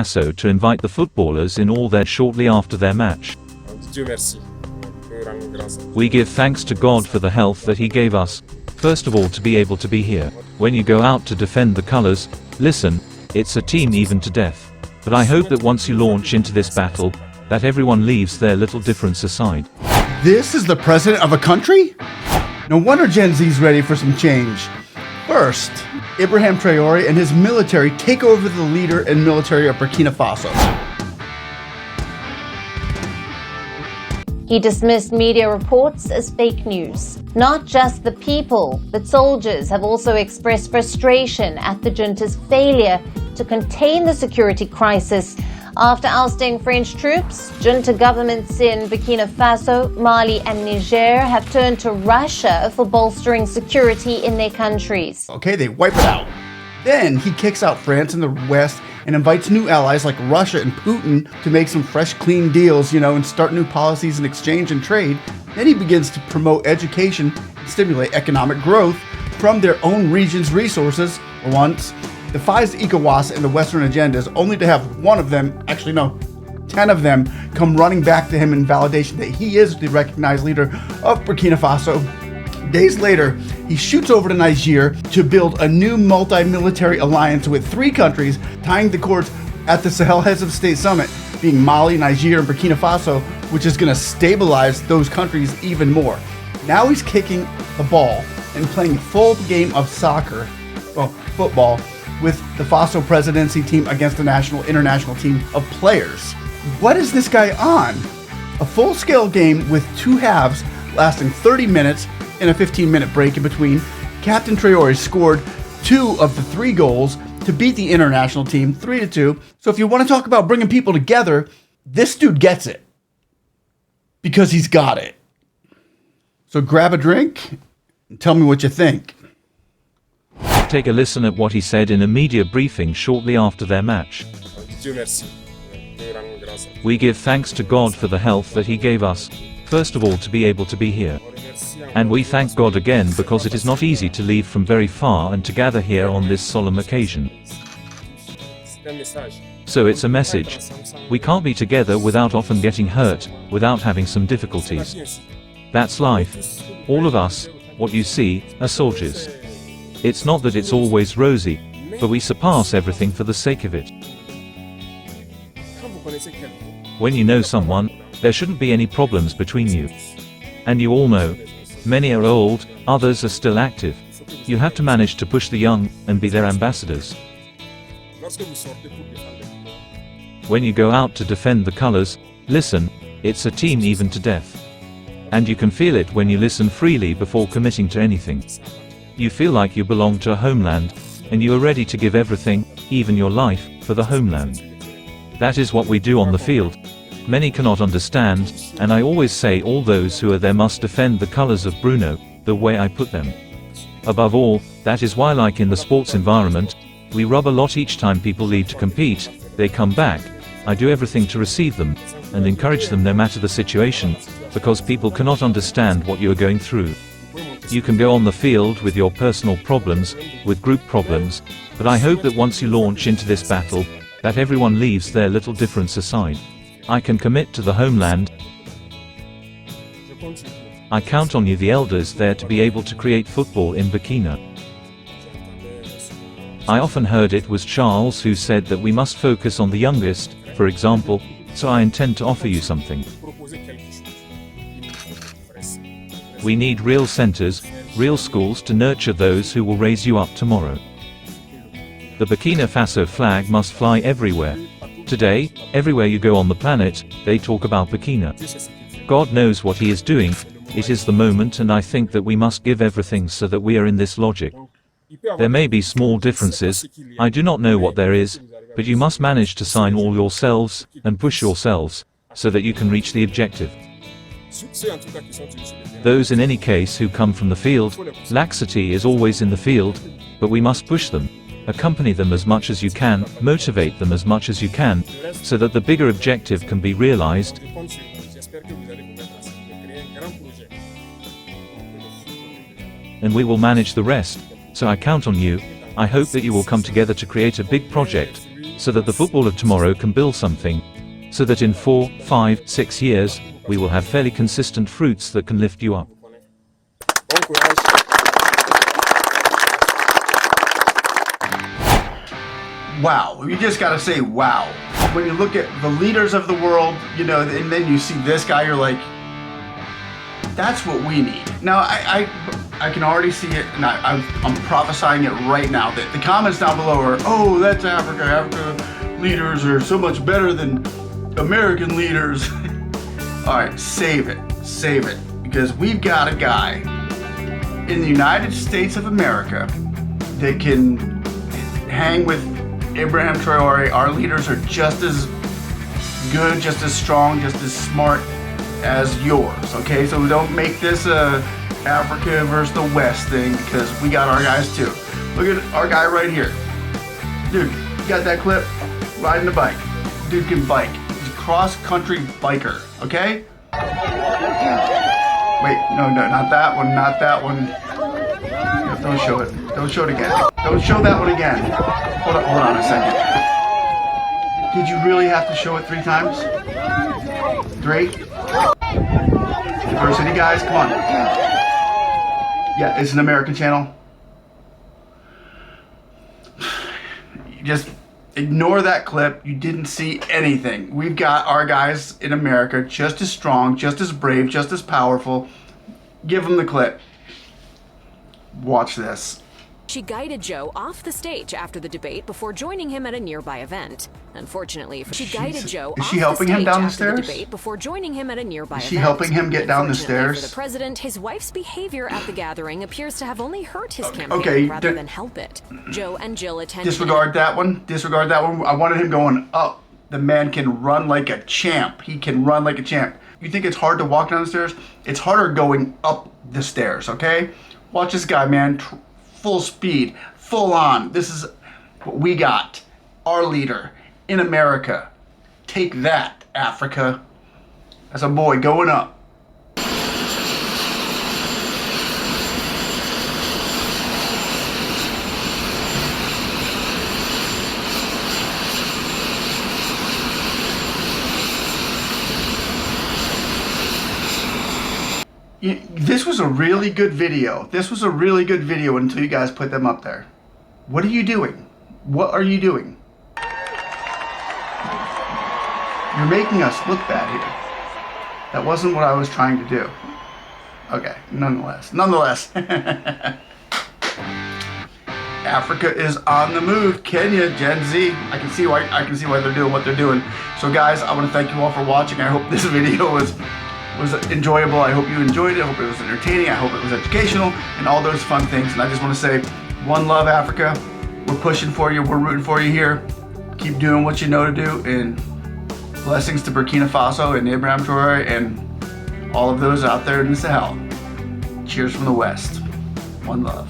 Faso to invite the footballers in all there shortly after their match. Dieu merci. We give thanks to God for the health that He gave us, first of all to be able to be here. When you go out to defend the colors, listen, it's a team even to death. But I hope that once you launch into this battle, that everyone leaves their little difference aside. This is the president of a country? No wonder Gen Z's ready for some change. First, Ibraham Traore and his military take over the leader and military of Burkina Faso. He dismissed media reports as fake news. Not just the people, but soldiers have also expressed frustration at the junta's failure to contain the security crisis. After ousting French troops, junta governments in Burkina Faso, Mali and Niger have turned to Russia for bolstering security in their countries. Okay, they wipe it out. Then he kicks out France and the West and invites new allies like Russia and Putin to make some fresh, clean deals, and start new policies in exchange and trade. Then he begins to promote education and stimulate economic growth from their own region's resources once. Defies ECOWAS and the Western agendas, only to have 10 of them come running back to him in validation that he is the recognized leader of Burkina Faso. Days later, he shoots over to Niger to build a new multi-military alliance with 3 countries, tying the cords at the Sahel Heads of State Summit, being Mali, Niger, and Burkina Faso, which is going to stabilize those countries even more. Now he's kicking the ball and playing a full game of football, with the Faso presidency team against the international team of players. What is this guy on? A full-scale game with 2 halves lasting 30 minutes and a 15-minute break in between. Captain Traore scored 2 of the 3 goals to beat the international team 3-2. So if you want to talk about bringing people together, this dude gets it. Because he's got it. So grab a drink and tell me what you think. Take a listen at what he said in a media briefing shortly after their match. Dieu merci. We give thanks to God for the health that He gave us, first of all to be able to be here. And we thank God again because it is not easy to leave from very far and to gather here on this solemn occasion. So it's a message. We can't be together without often getting hurt, without having some difficulties. That's life. All of us, what you see, are soldiers. It's not that it's always rosy, but we surpass everything for the sake of it. When you know someone, there shouldn't be any problems between you. And you all know, many are old, others are still active. You have to manage to push the young and be their ambassadors. When you go out to defend the colors, listen, it's a team even to death. And you can feel it when you listen freely before committing to anything. You feel like you belong to a homeland, and you are ready to give everything, even your life, for the homeland. That is what we do on the field. Many cannot understand, and I always say all those who are there must defend the colors of Bruno, the way I put them. Above all, that is why, like in the sports environment, we rub a lot each time people leave to compete. They come back, I do everything to receive them, and encourage them no matter the situation, because people cannot understand what you are going through. You can go on the field with your personal problems, with group problems, but I hope that once you launch into this battle, that everyone leaves their little difference aside. I can commit to the homeland. I count on you, the elders there, to be able to create football in Burkina. I often heard it was Charles who said that we must focus on the youngest, for example, so I intend to offer you something. We need real centers, real schools to nurture those who will raise you up tomorrow. The Burkina Faso flag must fly everywhere. Today, everywhere you go on the planet, they talk about Burkina. God knows what He is doing. It is the moment, and I think that we must give everything so that we are in this logic. There may be small differences, I do not know what there is, but you must manage to sign all yourselves, and push yourselves, so that you can reach the objective. Those in any case who come from the field, laxity is always in the field, but we must push them, accompany them as much as you can, motivate them as much as you can, so that the bigger objective can be realized. And we will manage the rest, so I count on you. I hope that you will come together to create a big project, so that the football of tomorrow can build something, so that in 4, 5, 6 years, we will have fairly consistent fruits that can lift you up. Bon courage. Wow, you just gotta say wow. When you look at the leaders of the world, you know, and then you see this guy, you're like, that's what we need. Now, I can already see it, and I'm prophesying it right now. The comments down below are, oh, that's Africa. Africa leaders are so much better than American leaders. All right, save it, because we've got a guy in the United States of America that can hang with Ibrahim Traore. Our leaders are just as good, just as strong, just as smart as yours, okay? So don't make this a Africa versus the West thing, because we got our guys too. Look at our guy right here. Dude, you got that clip? Riding a bike. Dude can bike. He's a cross-country biker, okay? Wait, no, not that one, not that one. Don't show it. Don't show it again. Don't show that one again. Hold on a second. Did you really have to show it 3 times? 3? Diversity, guys, come on. Yeah, it's an American channel. You just ignore that clip. You didn't see anything. We've got our guys in America just as strong, just as brave, just as powerful. Give them the clip. Watch this. She guided Joe off the stage after the debate before joining him at a nearby event. Unfortunately, she guided Joe Is off she helping the him stage down the after the stairs? debate before joining him at a nearby Is she event. helping him get down the Unfortunately stairs? For the president, his wife's behavior at the gathering appears to have only hurt his campaign okay, rather than help it. Joe and Jill attended. Disregard that one. Disregard that one. I wanted him going up. The man can run like a champ. He can run like a champ. You think it's hard to walk down the stairs? It's harder going up the stairs, okay? Watch this guy, man. Full speed, full on. This is what we got. Our leader in America. Take that, Africa. That's a boy going up. This was a really good video. This was a really good video until you guys put them up there. What are you doing? What are you doing? You're making us look bad here. That wasn't what I was trying to do. Okay, nonetheless. Africa is on the move. Kenya, Gen Z. I can see why they're doing what they're doing. So guys, I want to thank you all for watching. I hope this video was enjoyable. I hope you enjoyed it. I hope it was entertaining. I hope it was educational and all those fun things. And I just want to say, one love, Africa. We're pushing for you. We're rooting for you here. Keep doing what you know to do. And blessings to Burkina Faso and Ibrahim Traore and all of those out there in the Sahel. Cheers from the West. One love.